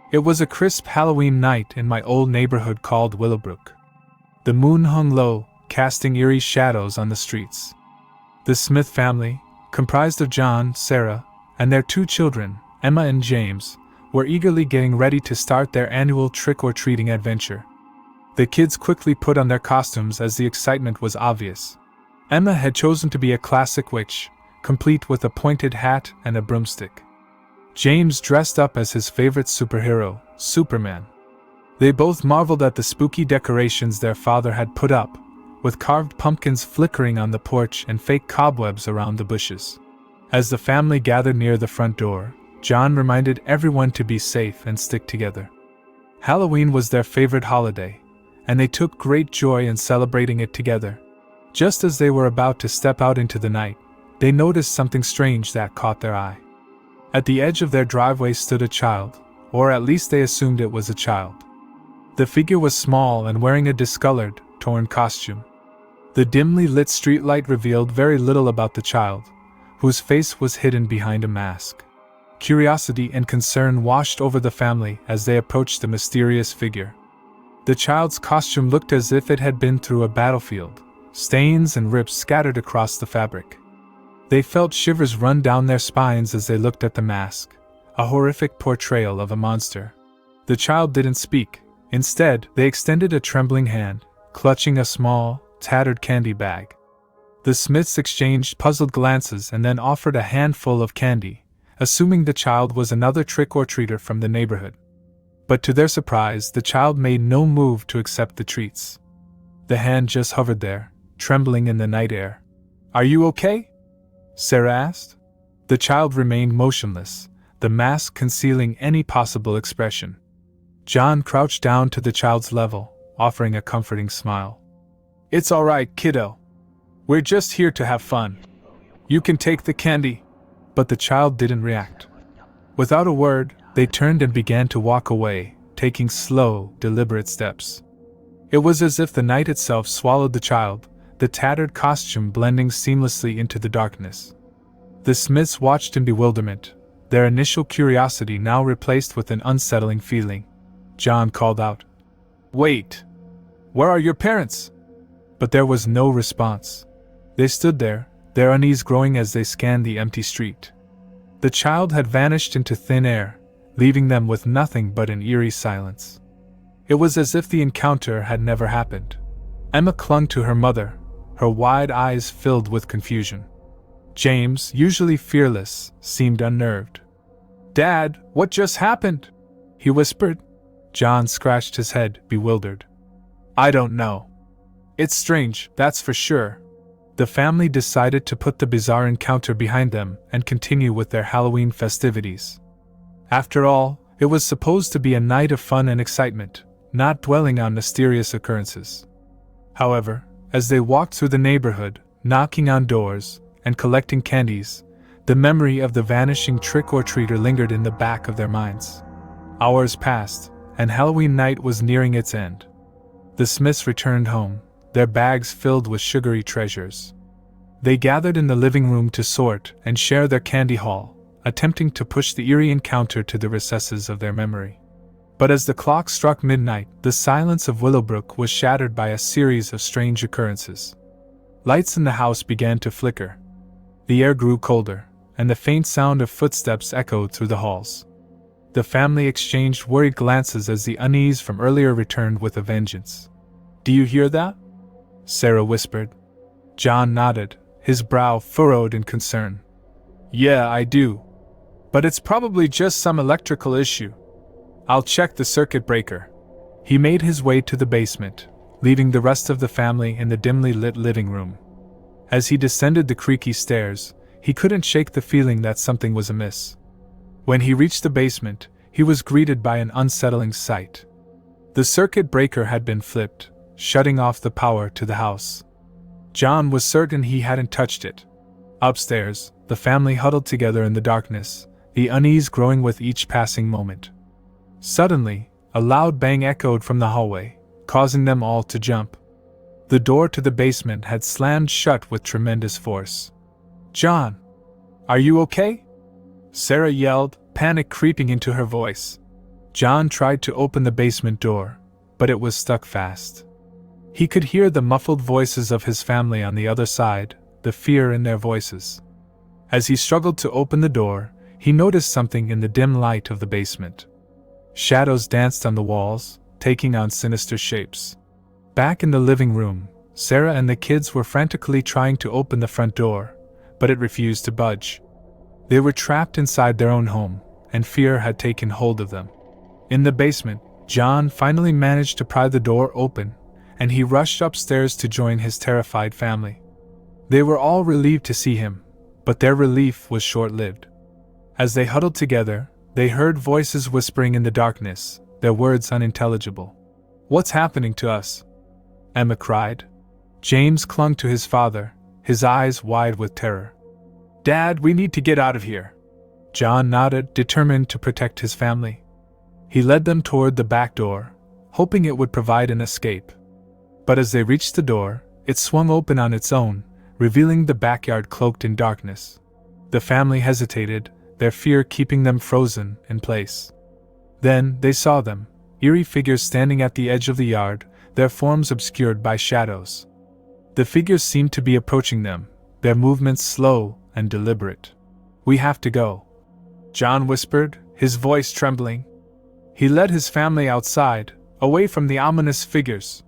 It was a crisp Halloween night in my old neighborhood called Willowbrook. The moon hung low, casting eerie shadows on the streets. The Smith family, comprised of John, Sarah, and their 2 children, Emma and James, were eagerly getting ready to start their annual trick-or-treating adventure. The kids quickly put on their costumes as the excitement was obvious. Emma had chosen to be a classic witch, complete with a pointed hat and a broomstick. James dressed up as his favorite superhero, Superman. They both marveled at the spooky decorations their father had put up, with carved pumpkins flickering on the porch and fake cobwebs around the bushes. As the family gathered near the front door, John reminded everyone to be safe and stick together. Halloween was their favorite holiday, and they took great joy in celebrating it together. Just as they were about to step out into the night, they noticed something strange that caught their eye. At the edge of their driveway stood a child, or at least they assumed it was a child. The figure was small and wearing a discolored, torn costume. The dimly lit streetlight revealed very little about the child, whose face was hidden behind a mask. Curiosity and concern washed over the family as they approached the mysterious figure. The child's costume looked as if it had been through a battlefield, stains and rips scattered across the fabric. They felt shivers run down their spines as they looked at the mask, a horrific portrayal of a monster. The child didn't speak. Instead, they extended a trembling hand, clutching a small, tattered candy bag. The Smiths exchanged puzzled glances and then offered a handful of candy, assuming the child was another trick-or-treater from the neighborhood. But to their surprise, the child made no move to accept the treats. The hand just hovered there, trembling in the night air. "Are you okay?" Sarah asked. The child remained motionless, the mask concealing any possible expression. John crouched down to the child's level, offering a comforting smile. "It's all right, kiddo. We're just here to have fun. You can take the candy." But the child didn't react. Without a word, they turned and began to walk away, taking slow, deliberate steps. It was as if the night itself swallowed the child, the tattered costume blending seamlessly into the darkness. The Smiths watched in bewilderment, their initial curiosity now replaced with an unsettling feeling. John called out, "Wait! Where are your parents?" But there was no response. They stood there, their unease growing as they scanned the empty street. The child had vanished into thin air, leaving them with nothing but an eerie silence. It was as if the encounter had never happened. Emma clung to her mother, her wide eyes filled with confusion. James, usually fearless, seemed unnerved. "Dad, what just happened?" he whispered. John scratched his head, bewildered. "I don't know. It's strange, that's for sure." The family decided to put the bizarre encounter behind them and continue with their Halloween festivities. After all, it was supposed to be a night of fun and excitement, not dwelling on mysterious occurrences. However, as they walked through the neighborhood, knocking on doors and collecting candies, the memory of the vanishing trick-or-treater lingered in the back of their minds. Hours passed, and Halloween night was nearing its end. The Smiths returned home, their bags filled with sugary treasures. They gathered in the living room to sort and share their candy haul, attempting to push the eerie encounter to the recesses of their memory. But as the clock struck midnight, the silence of Willowbrook was shattered by a series of strange occurrences. Lights in the house began to flicker. The air grew colder, and the faint sound of footsteps echoed through the halls. The family exchanged worried glances as the unease from earlier returned with a vengeance. "Do you hear that?" Sarah whispered. John nodded, his brow furrowed in concern. "Yeah, I do. But it's probably just some electrical issue. I'll check the circuit breaker." He made his way to the basement, leaving the rest of the family in the dimly lit living room. As he descended the creaky stairs, he couldn't shake the feeling that something was amiss. When he reached the basement, he was greeted by an unsettling sight. The circuit breaker had been flipped, shutting off the power to the house. John was certain he hadn't touched it. Upstairs, the family huddled together in the darkness, the unease growing with each passing moment. Suddenly, a loud bang echoed from the hallway, causing them all to jump. The door to the basement had slammed shut with tremendous force. "John, are you okay?" Sarah yelled, panic creeping into her voice. John tried to open the basement door, but it was stuck fast. He could hear the muffled voices of his family on the other side, the fear in their voices. As he struggled to open the door, he noticed something in the dim light of the basement. Shadows danced on the walls, taking on sinister shapes. Back in the living room, Sarah and the kids were frantically trying to open the front door, but it refused to budge. They were trapped inside their own home, and fear had taken hold of them. In the basement, John finally managed to pry the door open, and he rushed upstairs to join his terrified family. They were all relieved to see him, but their relief was short-lived. As they huddled together, they heard voices whispering in the darkness, their words unintelligible. "What's happening to us?" Emma cried. James clung to his father, his eyes wide with terror. "Dad, we need to get out of here." John nodded, determined to protect his family. He led them toward the back door, hoping it would provide an escape. But as they reached the door, it swung open on its own, revealing the backyard cloaked in darkness. The family hesitated, their fear keeping them frozen in place. Then they saw them, eerie figures standing at the edge of the yard, their forms obscured by shadows. The figures seemed to be approaching them, their movements slow and deliberate. "We have to go," John whispered, his voice trembling. He led his family outside, away from the ominous figures.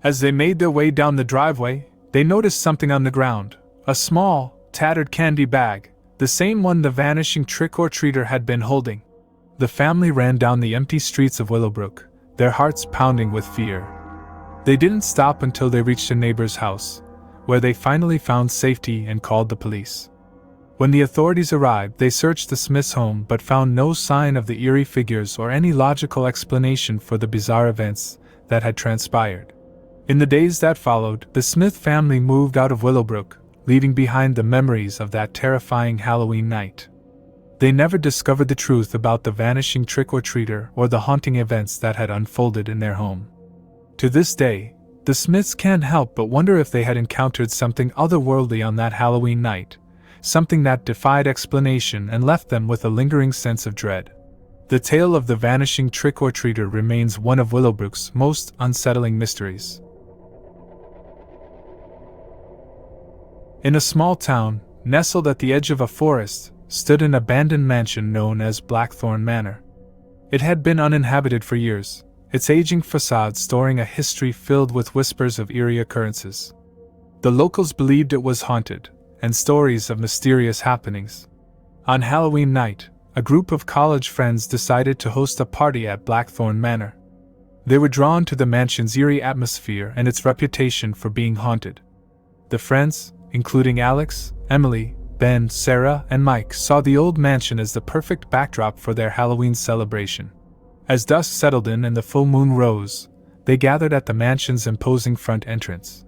As they made their way down the driveway, they noticed something on the ground, a small, tattered candy bag, the same one the vanishing trick-or-treater had been holding. The family ran down the empty streets of Willowbrook, their hearts pounding with fear. They didn't stop until they reached a neighbor's house, where they finally found safety and called the police. When the authorities arrived, they searched the Smiths' home but found no sign of the eerie figures or any logical explanation for the bizarre events that had transpired. In the days that followed, the Smith family moved out of Willowbrook, leaving behind the memories of that terrifying Halloween night. They never discovered the truth about the vanishing trick-or-treater or the haunting events that had unfolded in their home. To this day, the Smiths can't help but wonder if they had encountered something otherworldly on that Halloween night, something that defied explanation and left them with a lingering sense of dread. The tale of the vanishing trick-or-treater remains one of Willowbrook's most unsettling mysteries. In a small town, nestled at the edge of a forest, stood an abandoned mansion known as Blackthorn Manor. It had been uninhabited for years, its aging facade storing a history filled with whispers of eerie occurrences. The locals believed it was haunted, and stories of mysterious happenings. On Halloween night, a group of college friends decided to host a party at Blackthorn Manor. They were drawn to the mansion's eerie atmosphere and its reputation for being haunted. The friends, including Alex, Emily, Ben, Sarah, and Mike, saw the old mansion as the perfect backdrop for their Halloween celebration. As dusk settled in and the full moon rose, they gathered at the mansion's imposing front entrance.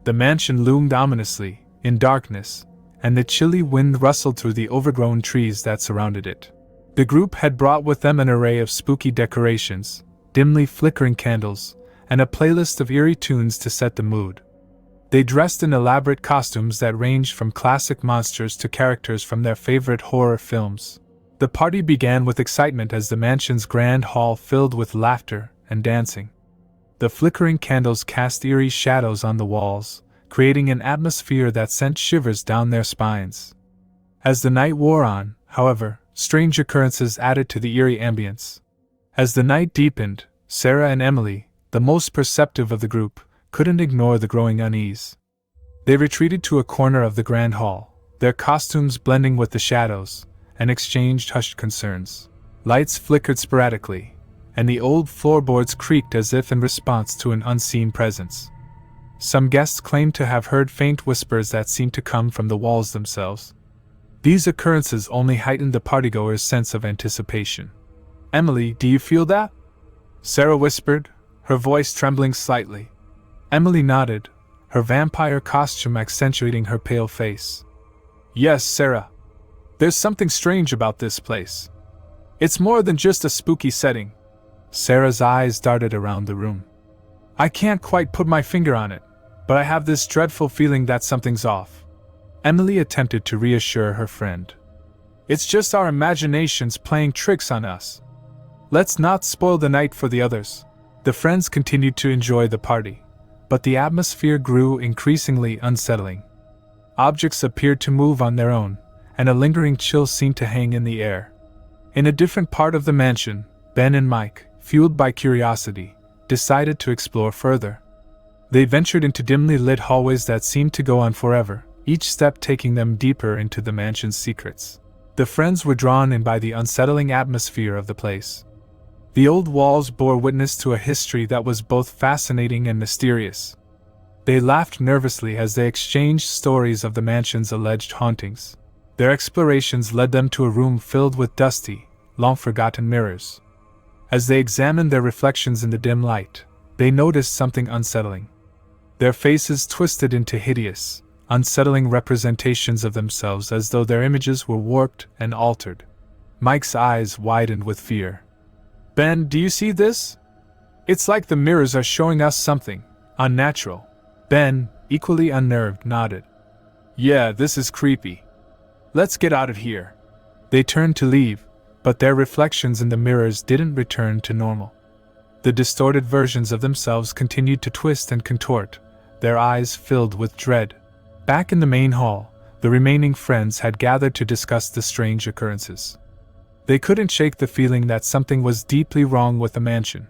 The mansion loomed ominously, in darkness, and the chilly wind rustled through the overgrown trees that surrounded it. The group had brought with them an array of spooky decorations, dimly flickering candles, and a playlist of eerie tunes to set the mood. They dressed in elaborate costumes that ranged from classic monsters to characters from their favorite horror films. The party began with excitement as the mansion's grand hall filled with laughter and dancing. The flickering candles cast eerie shadows on the walls, creating an atmosphere that sent shivers down their spines. As the night wore on, however, strange occurrences added to the eerie ambience. As the night deepened, Sarah and Emily, the most perceptive of the group, couldn't ignore the growing unease. They retreated to a corner of the grand hall, their costumes blending with the shadows, and exchanged hushed concerns. Lights flickered sporadically, and the old floorboards creaked as if in response to an unseen presence. Some guests claimed to have heard faint whispers that seemed to come from the walls themselves. These occurrences only heightened the partygoers' sense of anticipation. "Emily, do you feel that?" Sarah whispered, her voice trembling slightly. Emily nodded, her vampire costume accentuating her pale face. "Yes, Sarah. There's something strange about this place. It's more than just a spooky setting." Sarah's eyes darted around the room. "I can't quite put my finger on it, but I have this dreadful feeling that something's off." Emily attempted to reassure her friend. "It's just our imaginations playing tricks on us." Let's not spoil the night for the others. The friends continued to enjoy the party, but the atmosphere grew increasingly unsettling. Objects appeared to move on their own, and a lingering chill seemed to hang in the air. In a different part of the mansion, Ben and Mike, fueled by curiosity, decided to explore further. They ventured into dimly lit hallways that seemed to go on forever, each step taking them deeper into the mansion's secrets. The friends were drawn in by the unsettling atmosphere of the place. The old walls bore witness to a history that was both fascinating and mysterious. They laughed nervously as they exchanged stories of the mansion's alleged hauntings. Their explorations led them to a room filled with dusty, long-forgotten mirrors. As they examined their reflections in the dim light, they noticed something unsettling. Their faces twisted into hideous, unsettling representations of themselves as though their images were warped and altered. Mike's eyes widened with fear. Ben, do you see this? It's like the mirrors are showing us something unnatural. Ben, equally unnerved, nodded. Yeah, this is creepy. Let's get out of here. They turned to leave, but their reflections in the mirrors didn't return to normal. The distorted versions of themselves continued to twist and contort, their eyes filled with dread. Back in the main hall, the remaining friends had gathered to discuss the strange occurrences. They couldn't shake the feeling that something was deeply wrong with the mansion.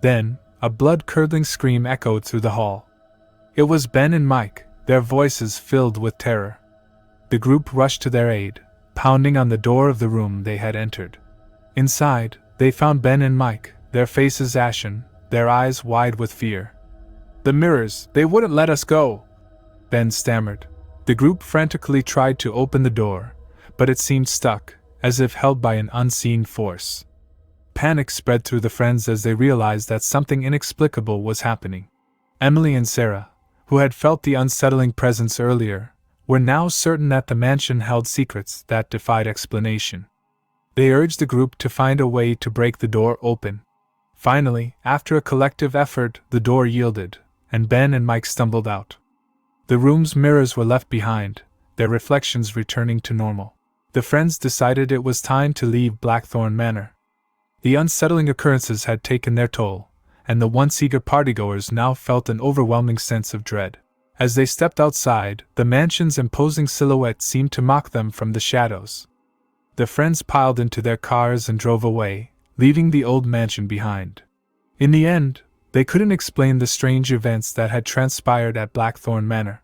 Then, a blood-curdling scream echoed through the hall. It was Ben and Mike, their voices filled with terror. The group rushed to their aid, pounding on the door of the room they had entered. Inside, they found Ben and Mike, their faces ashen, their eyes wide with fear. The mirrors, they wouldn't let us go, Ben stammered. The group frantically tried to open the door, but it seemed stuck, as if held by an unseen force. Panic spread through the friends as they realized that something inexplicable was happening. Emily and Sarah, who had felt the unsettling presence earlier, were now certain that the mansion held secrets that defied explanation. They urged the group to find a way to break the door open. Finally, after a collective effort, the door yielded, and Ben and Mike stumbled out. The room's mirrors were left behind, their reflections returning to normal. The friends decided it was time to leave Blackthorn Manor. The unsettling occurrences had taken their toll, and the once eager partygoers now felt an overwhelming sense of dread. As they stepped outside, the mansion's imposing silhouette seemed to mock them from the shadows. The friends piled into their cars and drove away, leaving the old mansion behind. In the end, they couldn't explain the strange events that had transpired at Blackthorn Manor.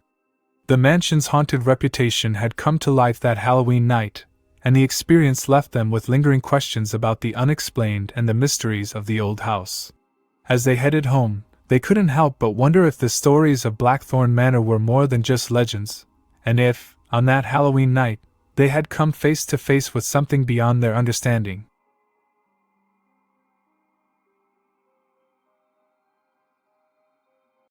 The mansion's haunted reputation had come to life that Halloween night, and the experience left them with lingering questions about the unexplained and the mysteries of the old house. As they headed home, they couldn't help but wonder if the stories of Blackthorn Manor were more than just legends, and if, on that Halloween night, they had come face to face with something beyond their understanding.